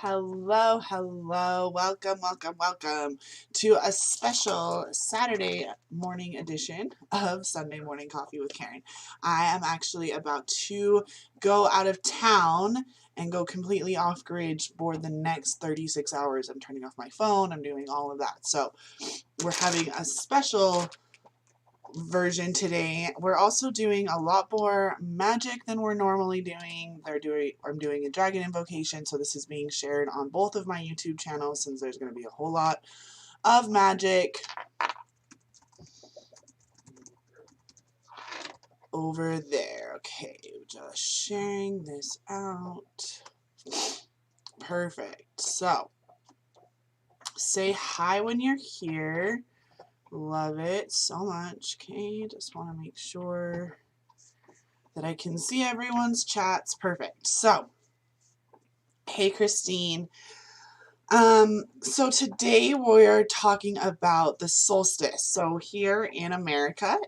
Hello, hello. Welcome to a special Saturday morning edition of Sunday Morning Coffee with Caryn. I am actually about to go out of town and go completely off grid for the next 36 hours. I'm turning off my phone, I'm doing all of that. So we're having a special version today. We're also doing a lot more magic than we're normally doing. I'm doing a dragon invocation, so this is being shared on both of my YouTube channels since there's going to be a whole lot of magic over there. Okay, just sharing this out. Perfect. So say hi when you're here. Love it so much. Okay, just want to make sure that I can see everyone's chats. Perfect. So, hey Christine. So today we're talking about the solstice. So here in America,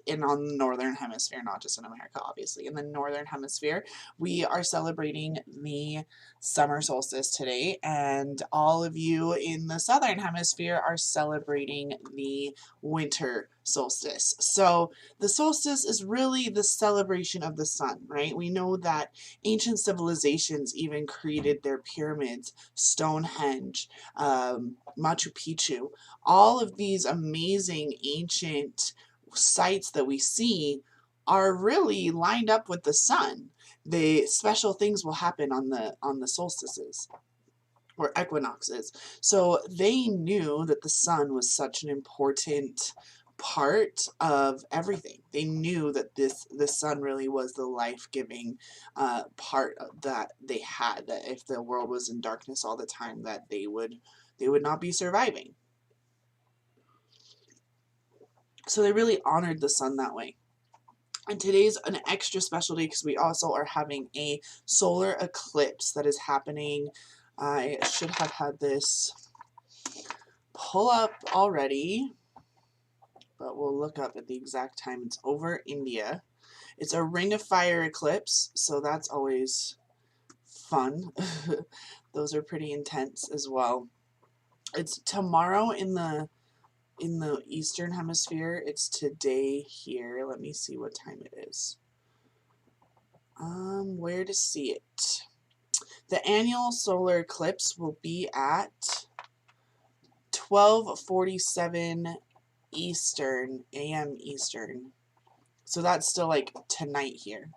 and on the northern hemisphere, not just in America, obviously, in the northern hemisphere, we are celebrating the summer solstice today, and all of you in the southern hemisphere are celebrating the winter solstice. So the solstice is really the celebration of the sun, right? We know that ancient civilizations even created their pyramids, Stonehenge, Machu Picchu. All of these amazing ancient sites that we see are really lined up with the sun. The special things will happen on the solstices or equinoxes. So they knew that the sun was such an important part of everything. They knew that the sun really was the life-giving part that they had, that if the world was in darkness all the time, that they would not be surviving. So they really honored the sun that way. And today's an extra special day because we also are having a solar eclipse that is happening. I should have had this pull up already, but we'll look up at the exact time. It's over India. It's a ring of fire eclipse, so that's always fun. Those are pretty intense as well. It's tomorrow in the eastern hemisphere. It's today here. Let me see what time it is. Where to see it? The annual solar eclipse will be at 12:47 Eastern, AM Eastern. So that's still like tonight here.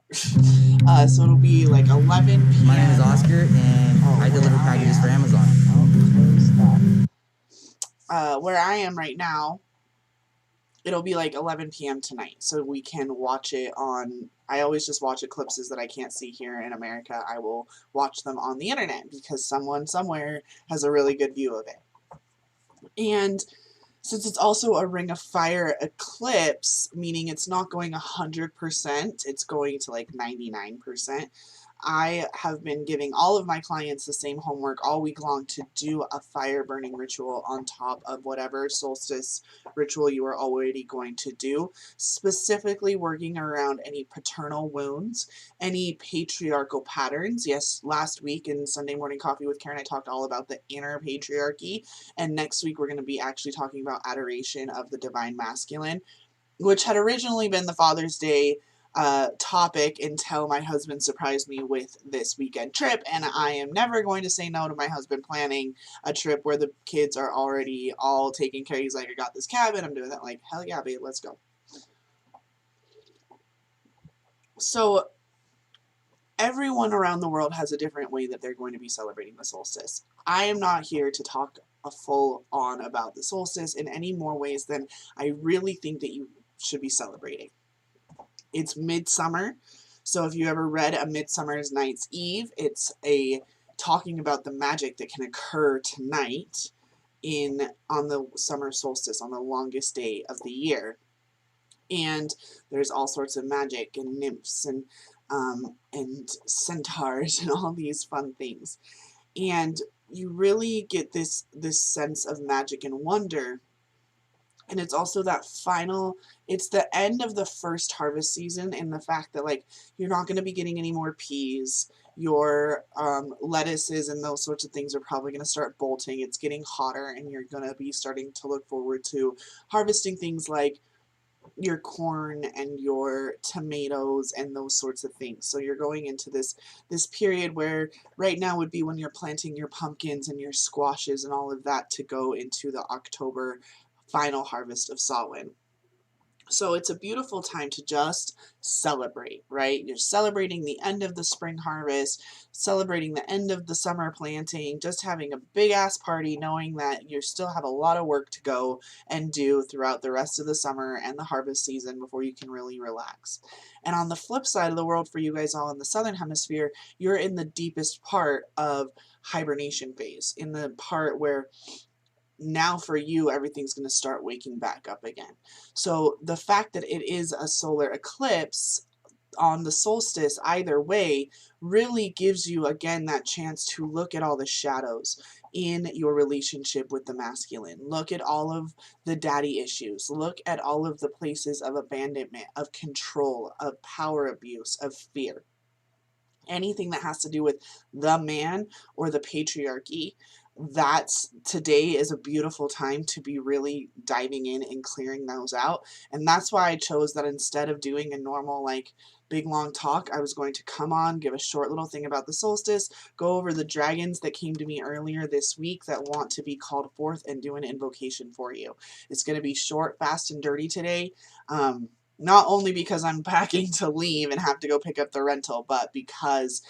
So it'll be like 11 p.m. My name is Oscar, and I deliver packages for Amazon. Where I am right now, it'll be like 11 p.m. tonight, so we can watch it on. I always just watch eclipses that I can't see here in America. I will watch them on the internet because someone somewhere has a really good view of it. And since it's also a ring of fire eclipse, meaning it's not going 100%, it's going to like 99%, I have been giving all of my clients the same homework all week long to do a fire burning ritual on top of whatever solstice ritual you are already going to do, specifically working around any paternal wounds, any patriarchal patterns. Yes, last week in Sunday Morning Coffee with Caryn, I talked all about the inner patriarchy, and next week we're going to be actually talking about adoration of the divine masculine, which had originally been the Father's Day topic until my husband surprised me with this weekend trip, and I am never going to say no to my husband planning a trip where the kids are already all taken care of. He's like, I got this cabin, I'm doing that. Like, hell yeah, babe, let's go. So everyone around the world has a different way that they're going to be celebrating the solstice. I am not here to talk a full on about the solstice in any more ways than I really think that you should be celebrating. It's midsummer, so if you ever read A Midsummer's Night's Eve, it's talking about the magic that can occur tonight on the summer solstice, on the longest day of the year. And there's all sorts of magic and nymphs and centaurs and all these fun things. And you really get this sense of magic and wonder. And it's also it's the end of the first harvest season, and the fact that, like, you're not going to be getting any more peas, your lettuces and those sorts of things are probably going to start bolting. It's getting hotter, and you're going to be starting to look forward to harvesting things like your corn and your tomatoes and those sorts of things. So you're going into this period where right now would be when you're planting your pumpkins and your squashes and all of that to go into the October final harvest of Samhain. So it's a beautiful time to just celebrate, right? You're celebrating the end of the spring harvest, celebrating the end of the summer planting, just having a big ass party, knowing that you still have a lot of work to go and do throughout the rest of the summer and the harvest season before you can really relax. And on the flip side of the world, for you guys all in the southern hemisphere, you're in the deepest part of hibernation phase, in the part where now for you everything's going to start waking back up again. So the fact that it is a solar eclipse on the solstice either way really gives you again that chance to look at all the shadows in your relationship with the masculine. Look at all of the daddy issues. Look at all of the places of abandonment, of control, of power abuse, of fear. Anything that has to do with the man or the patriarchy, that's today is a beautiful time to be really diving in and clearing those out. And that's why I chose that instead of doing a normal like big long talk, I was going to come on, give a short little thing about the solstice, go over the dragons that came to me earlier this week that want to be called forth, and do an invocation for you. It's going to be short, fast, and dirty today. Not only because I'm packing to leave and have to go pick up the rental, but because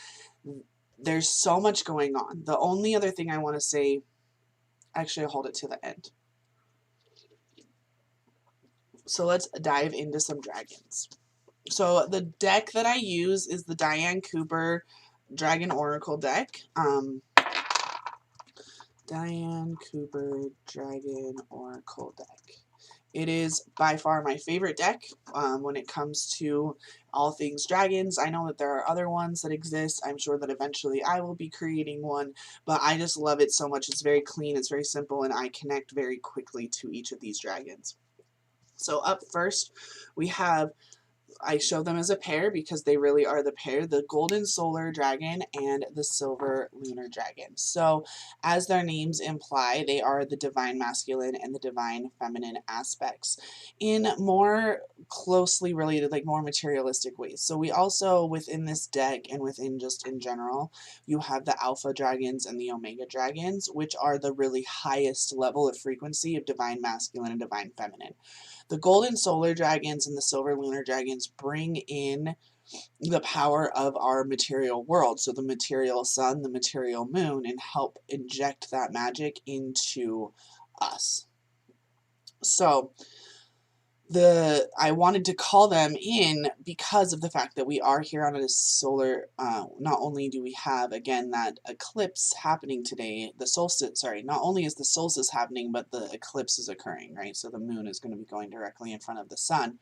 there's so much going on. The only other thing I want to say, actually, I'll hold it to the end. So let's dive into some dragons. So the deck that I use is the Diane Cooper Dragon Oracle deck. Diane Cooper Dragon Oracle deck. It is by far my favorite deck when it comes to all things dragons. I know that there are other ones that exist. I'm sure that eventually I will be creating one, but I just love it so much. It's very clean, it's very simple, and I connect very quickly to each of these dragons. So up first, we have, I show them as a pair because they really are the pair, the golden solar dragon and the silver lunar dragon. So as their names imply, they are the divine masculine and the divine feminine aspects in more closely related, like more materialistic ways. So we also, within this deck and within just in general, you have the alpha dragons and the omega dragons, which are the really highest level of frequency of divine masculine and divine feminine. The golden solar dragons and the silver lunar dragons bring in the power of our material world, so the material sun, the material moon, and help inject that magic into us. So I wanted to call them in because of the fact that we are here on a solar, not only do we have, again, that eclipse happening today, the solstice, sorry, not only is the solstice happening, but the eclipse is occurring, right? So the moon is going to be going directly in front of the sun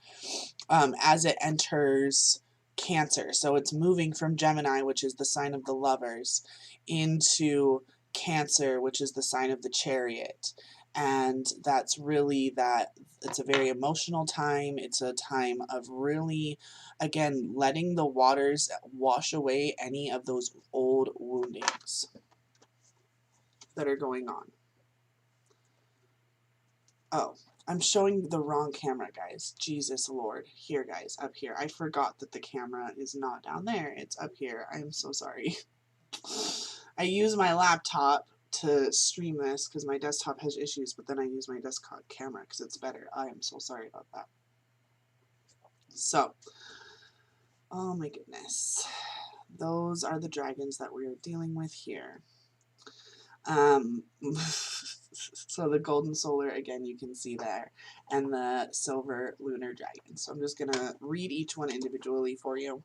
as it enters Cancer. So it's moving from Gemini, which is the sign of the lovers, into Cancer, which is the sign of the chariot. And that's really that, it's a very emotional time. It's a time of really, again, letting the waters wash away any of those old woundings that are going on. Oh, I'm showing the wrong camera, guys. Jesus Lord. Here, guys, up here. I forgot that the camera is not down there. It's up here. I am so sorry. I use my laptop to stream this because my desktop has issues, but then I use my desktop camera because it's better. I am so sorry about that. So, oh my goodness. Those are the dragons that we're dealing with here. So the golden solar, again, you can see there, and the silver lunar dragon. So I'm just going to read each one individually for you.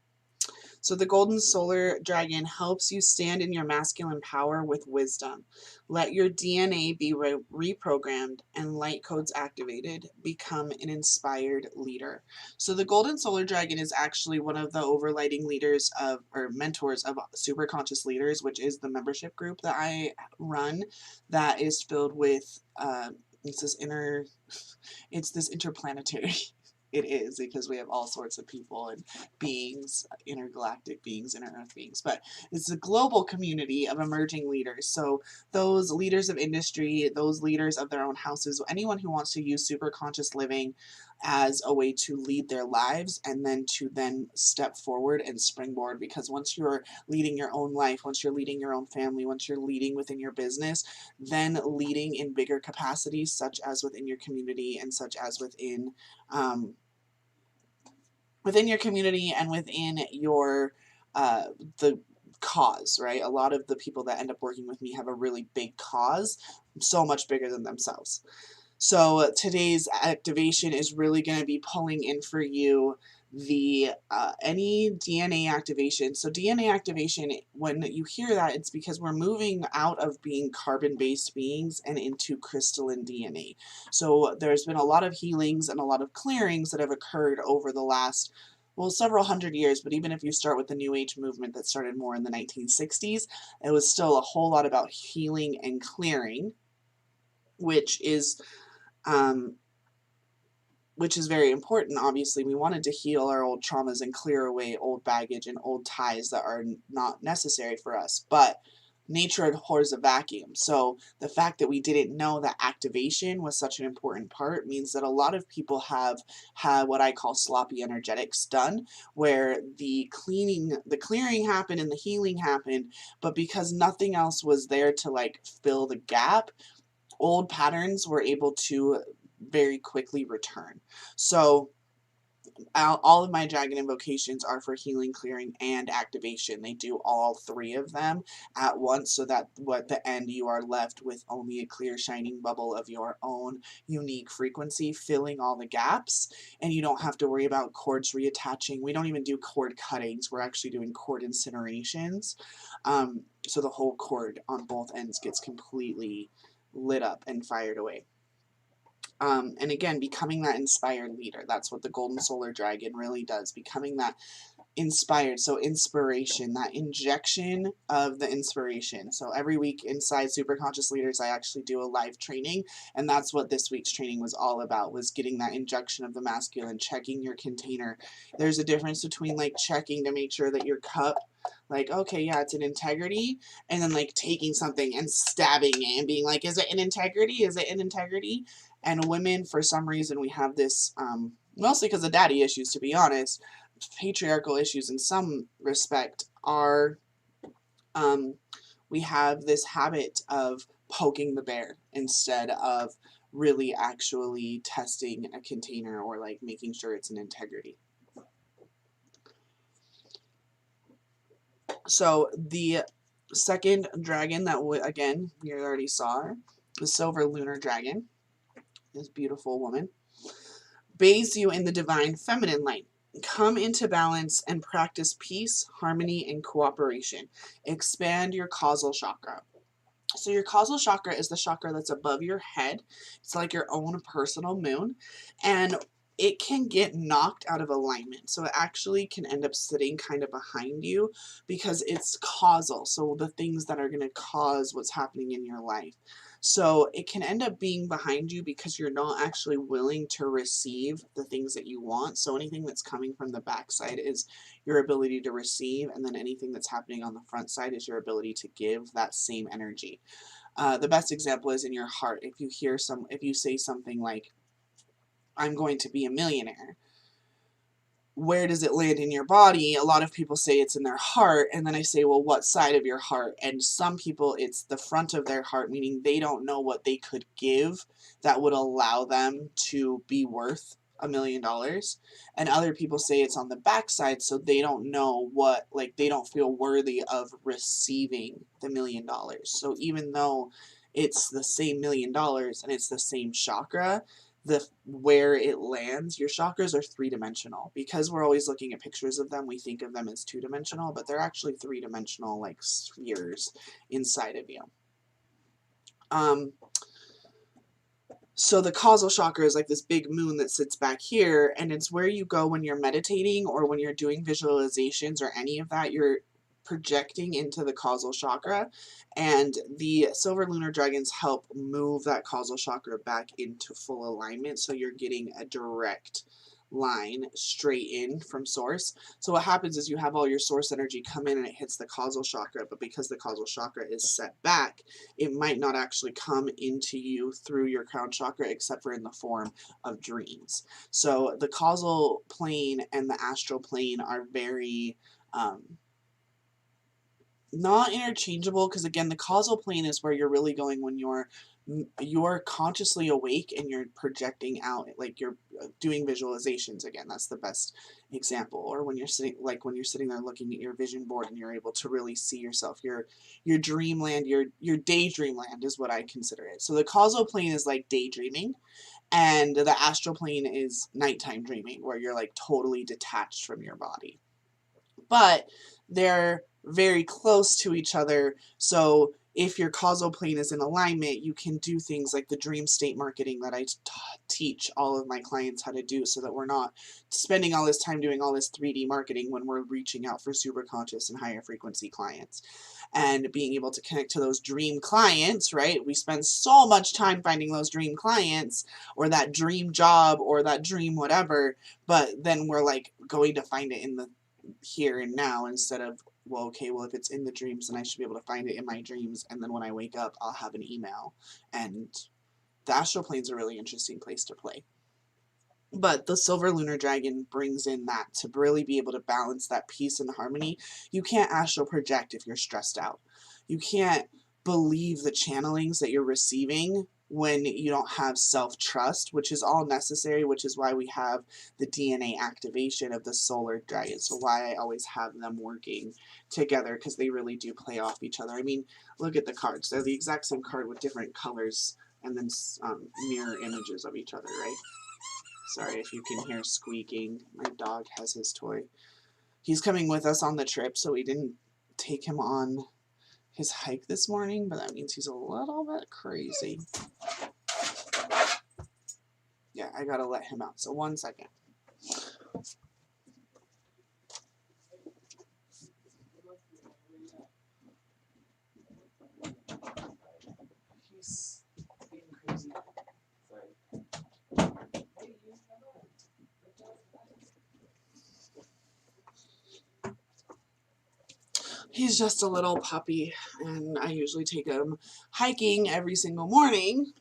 So the golden solar dragon helps you stand in your masculine power with wisdom. Let your DNA be reprogrammed and light codes activated. Become an inspired leader. So the golden solar dragon is actually one of the overlighting leaders of, or mentors of, super conscious leaders, which is the membership group that I run that is filled with it's this interplanetary it is, because we have all sorts of people and beings, intergalactic beings, inter-earth beings. But it's a global community of emerging leaders. So those leaders of industry, those leaders of their own houses, anyone who wants to use super conscious living as a way to lead their lives and then to then step forward and springboard. Because once you're leading your own life, once you're leading your own family, once you're leading within your business, then leading in bigger capacities, such as within your community and such as within your community and within your the cause, right? A lot of the people that end up working with me have a really big cause, so much bigger than themselves. So today's activation is really going to be pulling in for you the any DNA activation. So DNA activation, when you hear that, it's because we're moving out of being carbon-based beings and into crystalline DNA. So there's been a lot of healings and a lot of clearings that have occurred over the last, well, several hundred years. But even if you start with the New Age movement that started more in the 1960s, it was still a whole lot about healing and clearing, which is very important. Obviously, we wanted to heal our old traumas and clear away old baggage and old ties that are not necessary for us. But nature abhors a vacuum. So the fact that we didn't know that activation was such an important part means that a lot of people have had what I call sloppy energetics done, where the clearing happened and the healing happened, but because nothing else was there to like fill the gap, old patterns were able to very quickly return. So all of my dragon invocations are for healing, clearing, and activation. They do all three of them at once, so that at the end you are left with only a clear shining bubble of your own unique frequency filling all the gaps, and you don't have to worry about cords reattaching. We don't even do cord cuttings. We're actually doing cord incinerations. So the whole cord on both ends gets completely lit up and fired away. And again, becoming that inspired leader. That's what the golden solar dragon really does. Becoming that inspired. So inspiration, that injection of the inspiration. So every week inside Super Conscious Leaders, I actually do a live training. And that's what this week's training was all about, was getting that injection of the masculine, checking your container. There's a difference between like checking to make sure that your cup, like, okay, yeah, it's an integrity, and then like taking something and stabbing it and being like, is it an integrity? Is it an integrity? And women, for some reason, we have this, mostly because of daddy issues, to be honest, patriarchal issues in some respect, are we have this habit of poking the bear instead of really actually testing a container or like making sure it's an integrity. So the second dragon that again we already saw, the silver lunar dragon, this beautiful woman, bathes you in the divine feminine light. Come into balance and practice peace, harmony, and cooperation. Expand your causal chakra. So your causal chakra is the chakra that's above your head. It's like your own personal moon, and it can get knocked out of alignment. So it actually can end up sitting kind of behind you because it's causal. So the things that are going to cause what's happening in your life. So it can end up being behind you because you're not actually willing to receive the things that you want. So anything that's coming from the backside is your ability to receive, and then anything that's happening on the front side is your ability to give that same energy. The best example is in your heart. If you say something like, I'm going to be a millionaire, where does it land in your body? A lot of people say it's in their heart, and then I say, well, what side of your heart? And some people, it's the front of their heart, meaning they don't know what they could give that would allow them to be worth $1 million. And other people say it's on the backside, so they don't know what, like, they don't feel worthy of receiving the $1 million. So even though it's the same $1 million and it's the same chakra, where it lands, your chakras are three-dimensional. Because we're always looking at pictures of them, we think of them as two-dimensional, but they're actually three-dimensional, like spheres inside of you. So the causal chakra is like this big moon that sits back here, and it's where you go when you're meditating or when you're doing visualizations or any of that. You're projecting into the causal chakra, and the silver lunar dragons help move that causal chakra back into full alignment, so you're getting a direct line straight in from source. So what happens is you have all your source energy come in and it hits the causal chakra, but because the causal chakra is set back, it might not actually come into you through your crown chakra except for in the form of dreams. So the causal plane and the astral plane are very not interchangeable, because again, the causal plane is where you're really going when you're consciously awake and you're projecting out, like you're doing visualizations. Again, that's the best example. Or when you're sitting, like when you're sitting there looking at your vision board and you're able to really see yourself, your dreamland, your daydreamland is what I consider it. So the causal plane is like daydreaming, and the astral plane is nighttime dreaming, where you're like totally detached from your body. But they're very close to each other. So if your causal plane is in alignment, you can do things like the dream state marketing that I teach all of my clients how to do, so that we're not spending all this time doing all this 3D marketing when we're reaching out for super conscious and higher frequency clients. And being able to connect to those dream clients, right? We spend so much time finding those dream clients or that dream job or that dream whatever, but then we're like going to find it in the here and now instead of, well, okay, well, if it's in the dreams, then I should be able to find it in my dreams, and then when I wake up, I'll have an email. And the astral plane's a really interesting place to play. But the silver lunar dragon brings in that to really be able to balance that peace and harmony. You can't astral project if you're stressed out. You can't believe the channelings that you're receiving when you don't have self-trust, which is all necessary, which is why we have the DNA activation of the solar dragon. So why I always have them working together, because they really do play off each other. I mean, look at the cards. They're the exact same card with different colors and then mirror images of each other, right? Sorry if you can hear squeaking. My dog has his toy. He's coming with us on the trip, so we didn't take him on his hike this morning, but that means he's a little bit crazy. Yeah, I gotta let him out. So 1 second. He's being crazy. Sorry. He's just a little puppy, and I usually take him hiking every single morning,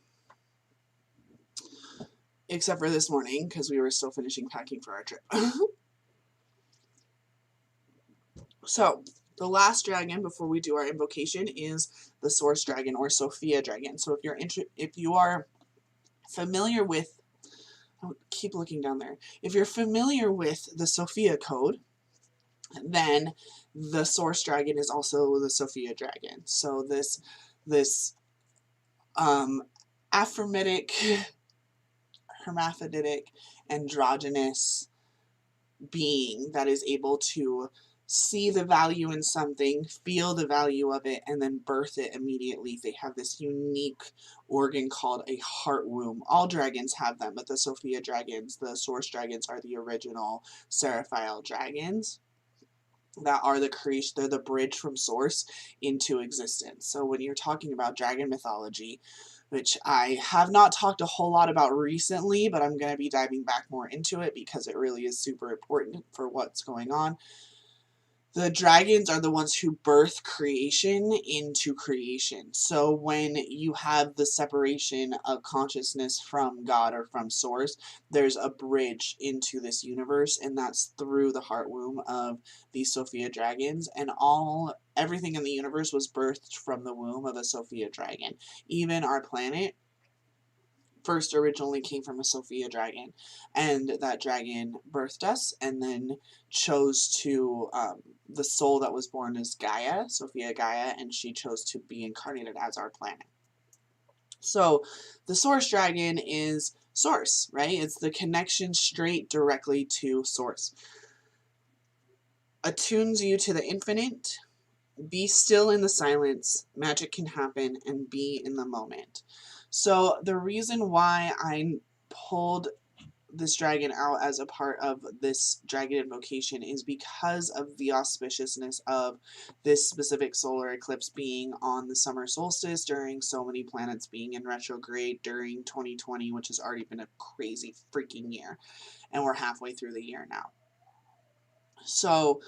except for this morning because we were still finishing packing for our trip. So the last dragon before we do our invocation is the source dragon or Sophia dragon. So if you are familiar with, I'll keep looking down there. If you're familiar with the Sophia code, then the source dragon is also the Sophia dragon. So this hermaphroditic, androgynous being that is able to see the value in something, feel the value of it, and then birth it immediately. They have this unique organ called a heart womb. All dragons have them, but the Sophia dragons, the source dragons, are the original Seraphile dragons that are the creation. They're the bridge from source into existence. So when you're talking about dragon mythology, which I have not talked a whole lot about recently, but I'm going to be diving back more into it because it really is super important for what's going on. The dragons are the ones who birth creation into creation. So when you have the separation of consciousness from God or from source, there's a bridge into this universe, and that's through the heart womb of the Sophia dragons. And everything in the universe was birthed from the womb of a Sophia dragon. Even our planet first originally came from a Sophia dragon, and that dragon birthed us and then chose to the soul that was born as Gaia, Sophia Gaia, and she chose to be incarnated as our planet. So the source dragon is source, right? It's the connection straight directly to source. Attunes you to the infinite. Be still in the silence. Magic can happen, and be in the moment. So the reason why I pulled this dragon out as a part of this dragon invocation is because of the auspiciousness of this specific solar eclipse being on the summer solstice during so many planets being in retrograde during 2020, which has already been a crazy freaking year. and we're halfway through the year now. So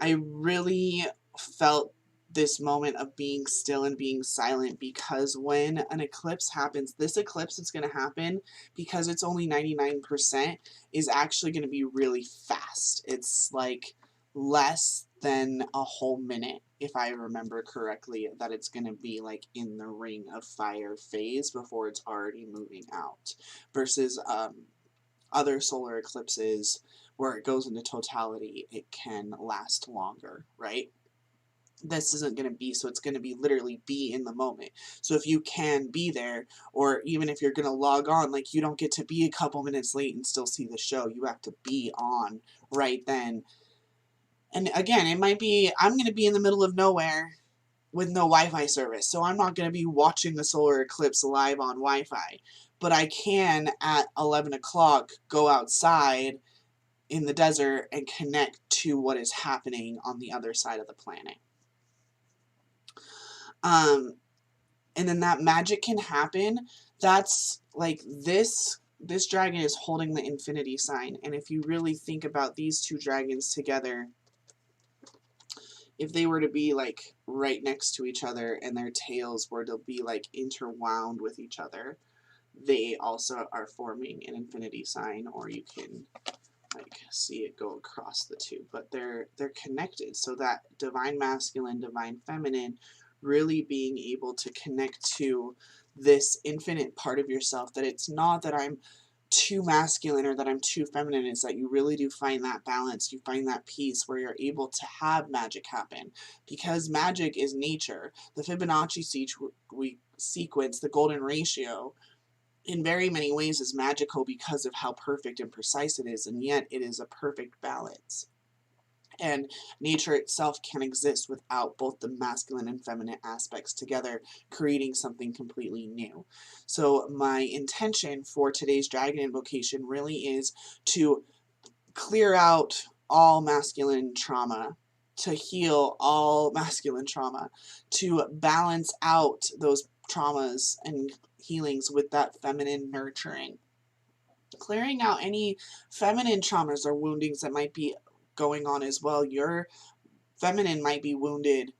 I really felt this moment of being still and being silent, because when an eclipse happens, this eclipse is going to happen because it's only 99%, is actually going to be really fast. It's like less than a whole minute, if I remember correctly, that it's going to be like in the ring of fire phase before it's already moving out, versus other solar eclipses where it goes into totality, it can last longer, right? This isn't going to be, so it's going to be literally be in the moment. So if you can be there, or even if you're going to log on, like, you don't get to be a couple minutes late and still see the show. You have to be on right then. And again, it might be, I'm going to be in the middle of nowhere with no Wi-Fi service, so I'm not going to be watching the solar eclipse live on Wi-Fi, but I can at 11 o'clock go outside in the desert and connect to what is happening on the other side of the planet. And then that magic can happen. That's like this dragon is holding the infinity sign, and if you really think about these two dragons together, if they were to be like right next to each other and their tails were to be like interwound with each other, they also are forming an infinity sign, or you can like see it go across the two, but they're connected. So that divine masculine, divine feminine, really being able to connect to this infinite part of yourself, that it's not that I'm too masculine or that I'm too feminine, is that you really do find that balance, you find that peace where you're able to have magic happen, because magic is nature. The Fibonacci sequence, the golden ratio, in very many ways is magical because of how perfect and precise it is, and yet it is a perfect balance. And nature itself can exist without both the masculine and feminine aspects together, creating something completely new. So my intention for today's dragon invocation really is to clear out all masculine trauma, to heal all masculine trauma, to balance out those traumas and healings with that feminine nurturing. Clearing out any feminine traumas or woundings that might be going on as well. Your feminine might be wounded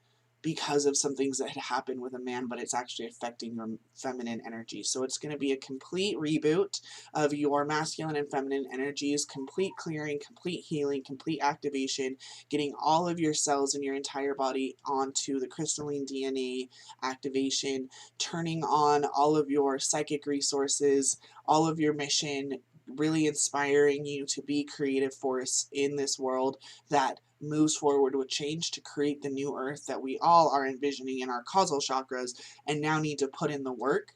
because of some things that had happened with a man, but it's actually affecting your feminine energy. So it's going to be a complete reboot of your masculine and feminine energies, complete clearing, complete healing, complete activation, getting all of your cells in your entire body onto the crystalline DNA activation, turning on all of your psychic resources, all of your mission, really inspiring you to be creative force in this world that moves forward with change to create the new earth that we all are envisioning in our causal chakras, and now need to put in the work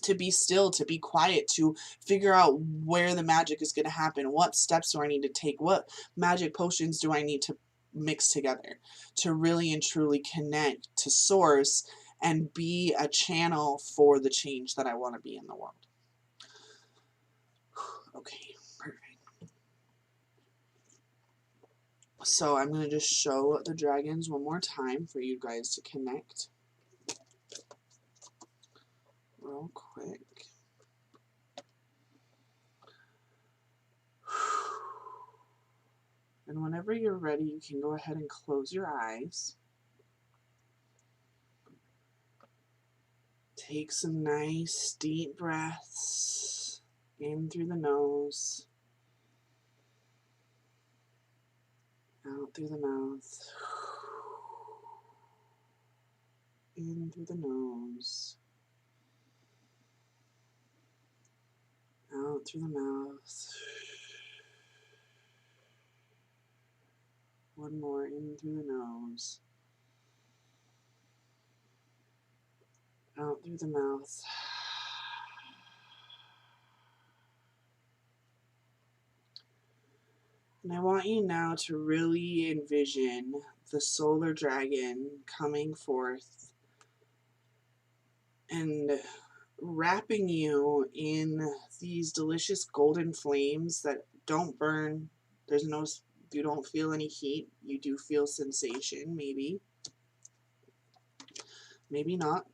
to be still, to be quiet, to figure out where the magic is going to happen, what steps do I need to take, what magic potions do I need to mix together to really and truly connect to source and be a channel for the change that I want to be in the world. Okay, perfect. So I'm going to just show the dragons one more time for you guys to connect real quick. And whenever you're ready, you can go ahead and close your eyes. Take some nice deep breaths in through the nose, out through the mouth, in through the nose, out through the mouth. One more in through the nose, out through the mouth. And I want you now to really envision the solar dragon coming forth and wrapping you in these delicious golden flames that don't burn. You don't feel any heat. You do feel sensation, maybe. Maybe not.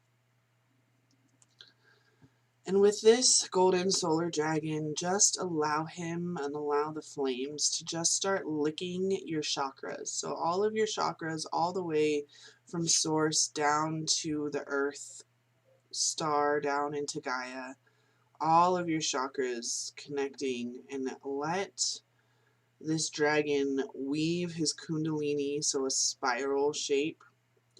And with this golden solar dragon, just allow him and allow the flames to just start licking your chakras. So all of your chakras, all the way from source down to the earth star, down into Gaia, all of your chakras connecting, and let this dragon weave his kundalini, so a spiral shape,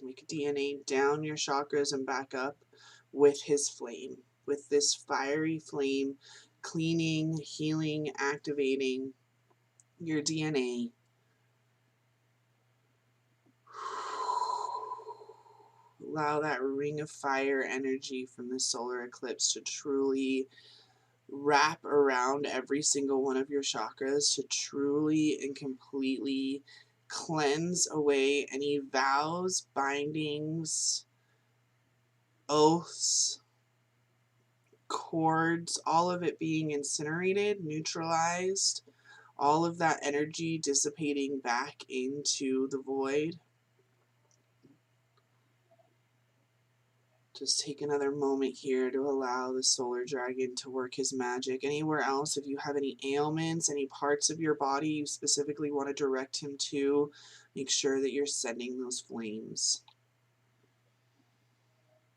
make DNA down your chakras and back up with his flame, with this fiery flame, cleaning, healing, activating your DNA. Allow that ring of fire energy from the solar eclipse to truly wrap around every single one of your chakras, to truly and completely cleanse away any vows, bindings, oaths, cords, all of it being incinerated, neutralized, all of that energy dissipating back into the void. Just take another moment here to allow the solar dragon to work his magic. Anywhere else, if you have any ailments, any parts of your body you specifically want to direct him to, make sure that you're sending those flames.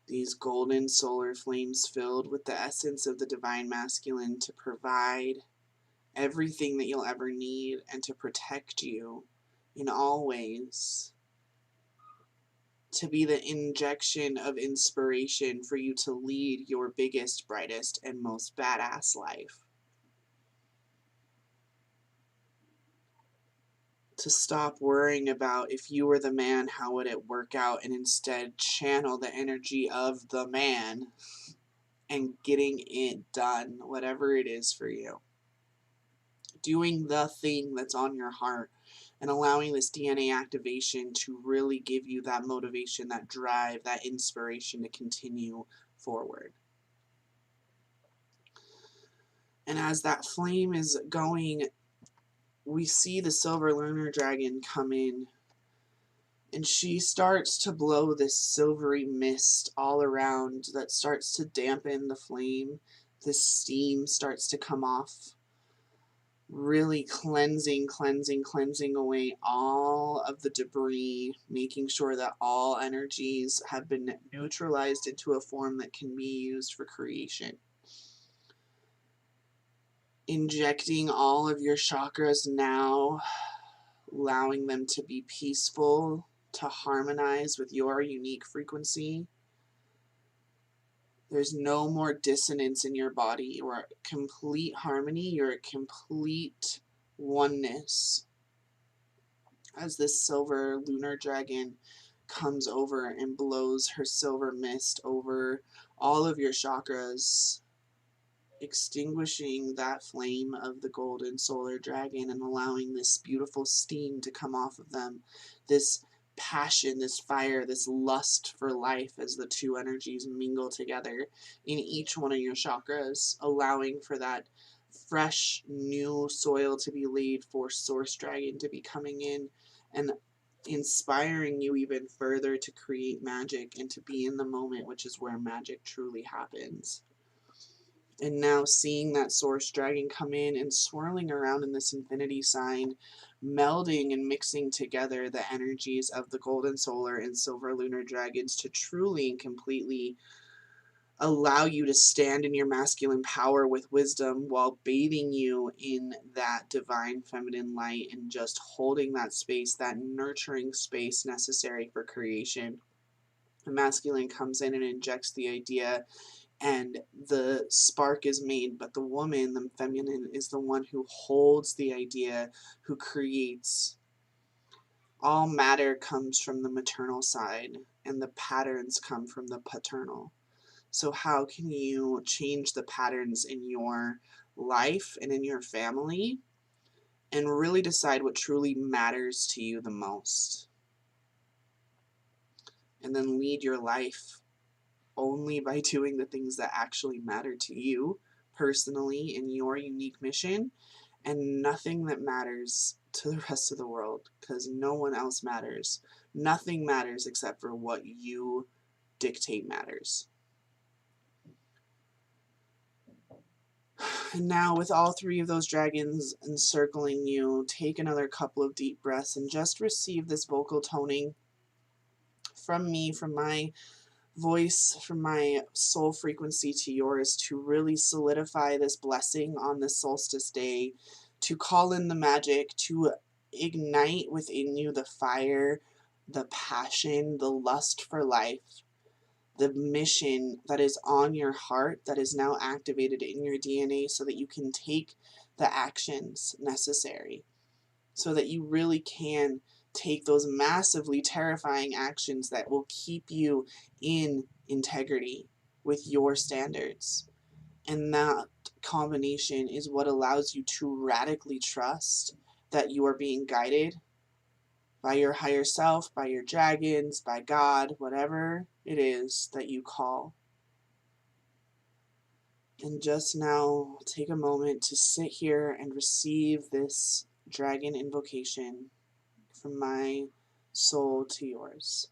These golden solar flames filled with the essence of the divine masculine to provide everything that you'll ever need and to protect you in all ways. To be the injection of inspiration for you to lead your biggest, brightest, and most badass life. To stop worrying about if you were the man, how would it work out, and instead channel the energy of the man and getting it done, whatever it is for you. Doing the thing that's on your heart and allowing this DNA activation to really give you that motivation, that drive, that inspiration to continue forward. And as that flame is going, we see the silver lunar dragon come in, and she starts to blow this silvery mist all around that starts to dampen the flame. This steam starts to come off, really cleansing away all of the debris, making sure that all energies have been neutralized into a form that can be used for creation. Injecting all of your chakras now, allowing them to be peaceful, to harmonize with your unique frequency. There's no more dissonance in your body. You are complete harmony. You're a complete oneness. As this silver lunar dragon comes over and blows her silver mist over all of your chakras, extinguishing that flame of the golden solar dragon and allowing this beautiful steam to come off of them. This passion, this fire, this lust for life as the two energies mingle together in each one of your chakras, allowing for that fresh new soil to be laid for source dragon to be coming in and inspiring you even further to create magic and to be in the moment, which is where magic truly happens. And now seeing that source dragon come in and swirling around in this infinity sign, melding and mixing together the energies of the golden solar and silver lunar dragons to truly and completely allow you to stand in your masculine power with wisdom while bathing you in that divine feminine light and just holding that space, that nurturing space necessary for creation. The masculine comes in and injects the idea and the spark is made, but the woman, the feminine, is the one who holds the idea, who creates. All matter comes from the maternal side, and the patterns come from the paternal. So how can you change the patterns in your life and in your family and really decide what truly matters to you the most? And then lead your life only by doing the things that actually matter to you personally in your unique mission, and nothing that matters to the rest of the world, because no one else matters. Nothing matters except for what you dictate matters. And now with all three of those dragons encircling you, take another couple of deep breaths and just receive this vocal toning from me, from my voice, from my soul frequency to yours, to really solidify this blessing on this solstice day, to call in the magic, to ignite within you the fire, the passion, the lust for life, the mission that is on your heart that is now activated in your DNA, so that you can take the actions necessary, so that you really can take those massively terrifying actions that will keep you in integrity with your standards. And that combination is what allows you to radically trust that you are being guided by your higher self, by your dragons, by God, whatever it is that you call. And just now, take a moment to sit here and receive this dragon invocation from my soul to yours.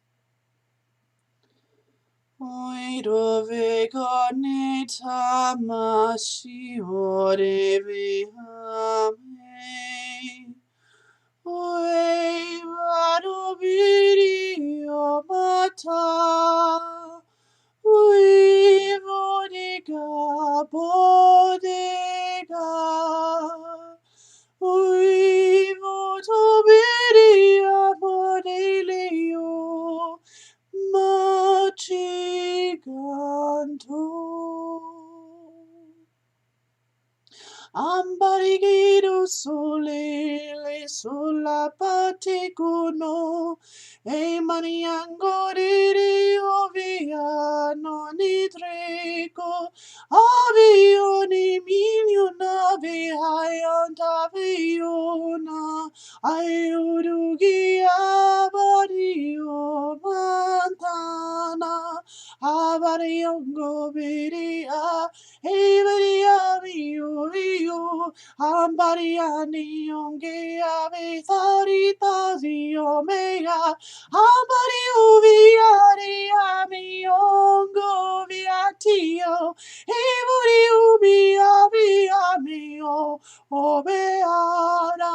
Oirove gane tamashi oreve ame. Oe varobiri omata. Oe bodega bodega. Oe votobiri amodeleo. Machiganto. Ambarigido solele sulla patikuno. E maniangoriri ovia non idreko. Avioni milione aviona. Ayurugi avario mantana. Avariongo viria. Evaria mio. Ambariani onge ave tharitazi omega. Ambari uviari amiongo viatio. Evori ubi avi amio. Obeana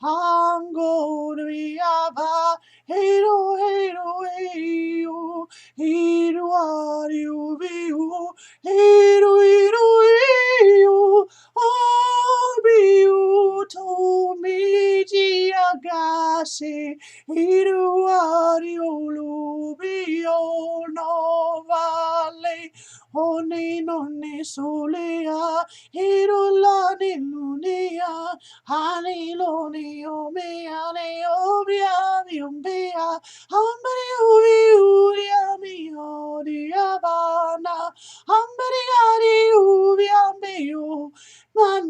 angor viava. Hero hero hero. Hero ario viu. Hero hero hero. Obiu to miji agase, iruario lubio no vale, one nonne solea, irulane lunea, hane lone omea ne obia biombea, ambari uvi uria mio diabana, ambari gari uvi ambeo. Na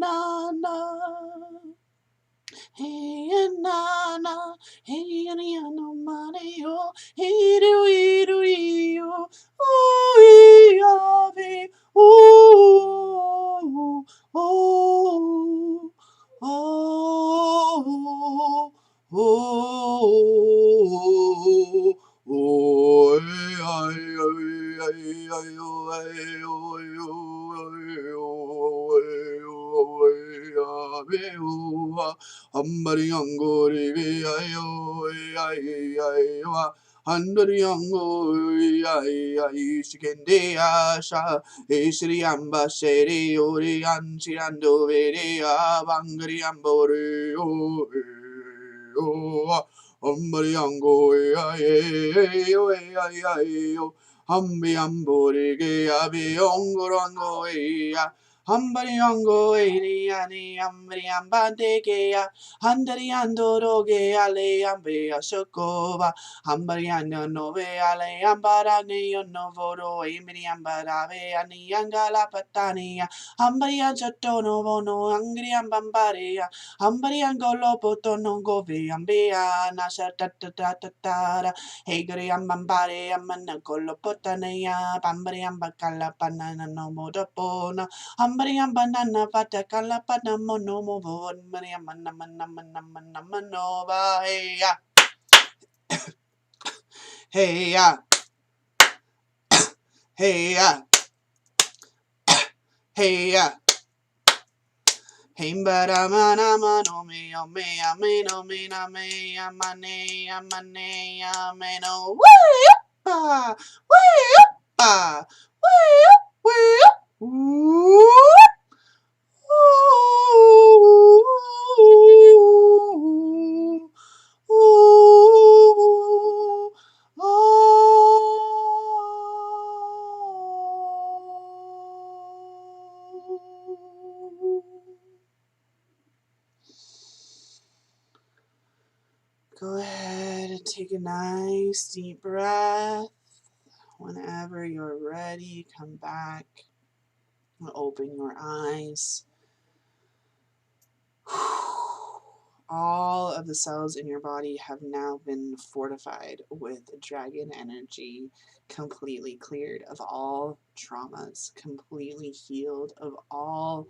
hey na hey no maneo hey do you oh ave oh oh oh oh oh Ambari angori vi ayo ay ay wa Andari ango ay ay shikende asha Shri amba sheri ori anchi ando vere abangari ambori o Ambari ango ay ay ay ay Ambi ambori ge abi ongorango ya Hambari ango eri ani ambri ambandegea Handari andoroge ale ambe ashokova Hambari ando nove ale ambara ne novoro emiri ambarave ani angala patania Hambari anjatono vono angri ambambarea Hambari angolo potono gove ambea nasha tatatatara Hegari ambambare amana golo potanea Bambari ambakala panana no modapona Ambariam banana vata kalapana monomo von Maria mana mana mana mana manova hey ya hey ya hey ya hey ya Go ahead and take a nice deep breath. Whenever you're ready, come back and open your eyes. All of the cells in your body have now been fortified with dragon energy, completely cleared of all traumas, completely healed of all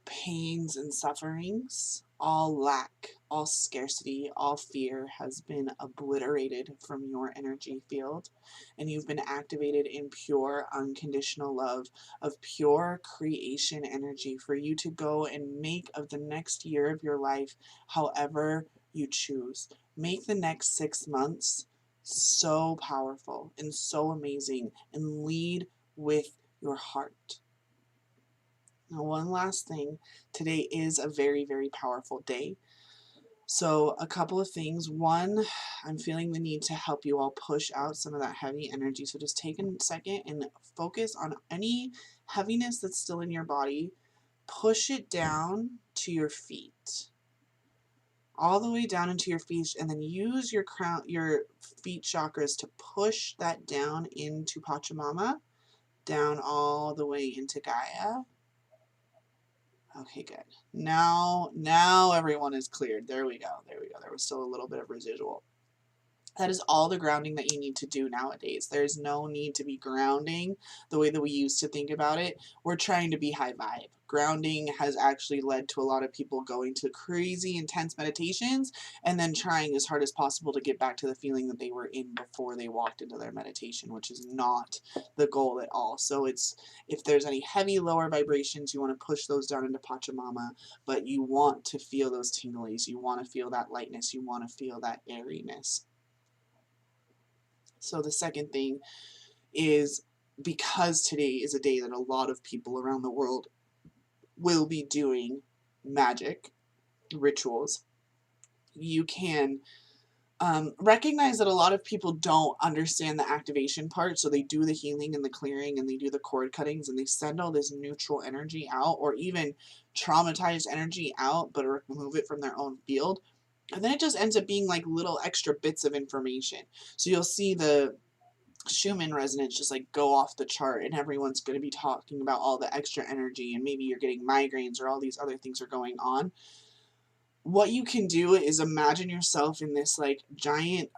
pains and sufferings. All lack, all scarcity, all fear has been obliterated from your energy field, and you've been activated in pure, unconditional love of pure creation energy for you to go and make of the next year of your life however you choose. Make the next 6 months so powerful and so amazing, and lead with your heart. Now, one last thing, today is a very, very powerful day. So a couple of things. One, I'm feeling the need to help you all push out some of that heavy energy. So just take a second and focus on any heaviness that's still in your body. Push it down to your feet, all the way down into your feet, and then use your feet chakras to push that down into Pachamama, down all the way into Gaia. Okay, good. Now everyone is cleared. There we go. There we go. There was still a little bit of residual. That is all the grounding that you need to do nowadays. There's no need to be grounding the way that we used to think about it. We're trying to be high vibe. Grounding has actually led to a lot of people going to crazy intense meditations and then trying as hard as possible to get back to the feeling that they were in before they walked into their meditation, which is not the goal at all. So it's, if there's any heavy lower vibrations, you want to push those down into Pachamama, but you want to feel those tinglies. You want to feel that lightness. You want to feel that airiness. So the second thing is, because today is a day that a lot of people around the world will be doing magic rituals, you can recognize that a lot of people don't understand the activation part, so they do the healing and the clearing and they do the cord cuttings and they send all this neutral energy out, or even traumatized energy out, but remove it from their own field. And then it just ends up being like little extra bits of information. So you'll see the Schumann resonance just like go off the chart, and everyone's going to be talking about all the extra energy, and maybe you're getting migraines or all these other things are going on. What you can do is imagine yourself in this like giant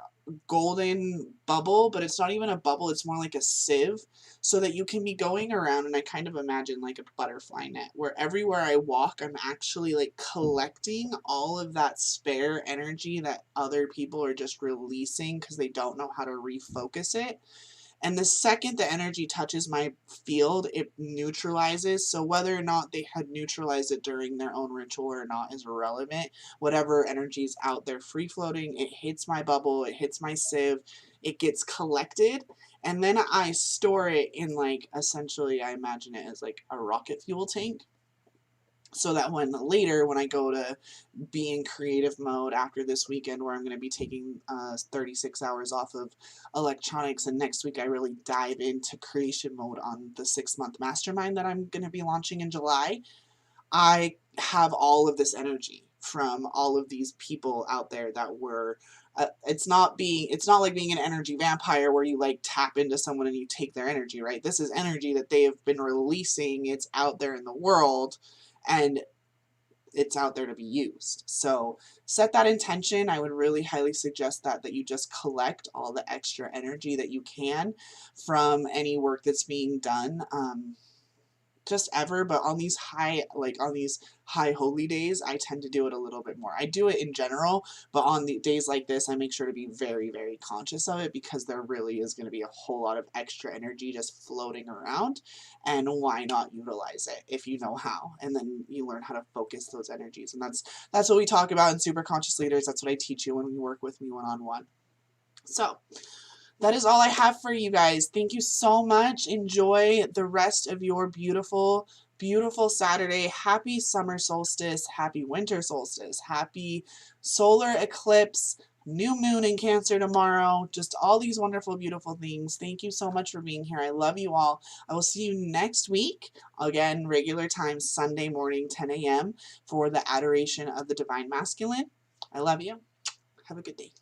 golden bubble, but it's not even a bubble, it's more like a sieve, so that you can be going around, and I kind of imagine like a butterfly net where everywhere I walk I'm actually like collecting all of that spare energy that other people are just releasing because they don't know how to refocus it. And the second the energy touches my field, it neutralizes. So whether or not they had neutralized it during their own ritual or not is irrelevant. Whatever energy is out there free floating, it hits my bubble, it hits my sieve, it gets collected, and then I store it in, like, essentially I imagine it as like a rocket fuel tank. So that when later, when I go to be in creative mode after this weekend, where I'm going to be taking 36 hours off of electronics, and next week I really dive into creation mode on the 6-month mastermind that I'm going to be launching in July, I have all of this energy from all of these people out there that were it's not like being an energy vampire where you like tap into someone and you take their energy, right? This is energy that they have been releasing. It's out there in the world, and it's out there to be used. So set that intention. I would really highly suggest that you just collect all the extra energy that you can from any work that's being done. just ever, but on these high, like on these high holy days, I tend to do it a little bit more. I do it in general, but on the days like this, I make sure to be very, very conscious of it, because there really is going to be a whole lot of extra energy just floating around, and why not utilize it if you know how, and then you learn how to focus those energies. And that's what we talk about in Super Conscious Leaders. That's what I teach you when you work with me one-on-one. So that is all I have for you guys. Thank you so much. Enjoy the rest of your beautiful, beautiful Saturday. Happy summer solstice. Happy winter solstice. Happy solar eclipse. New moon in Cancer tomorrow. Just all these wonderful, beautiful things. Thank you so much for being here. I love you all. I will see you next week. Again, regular time, Sunday morning, 10 a.m. for the Adoration of the Divine Masculine. I love you. Have a good day.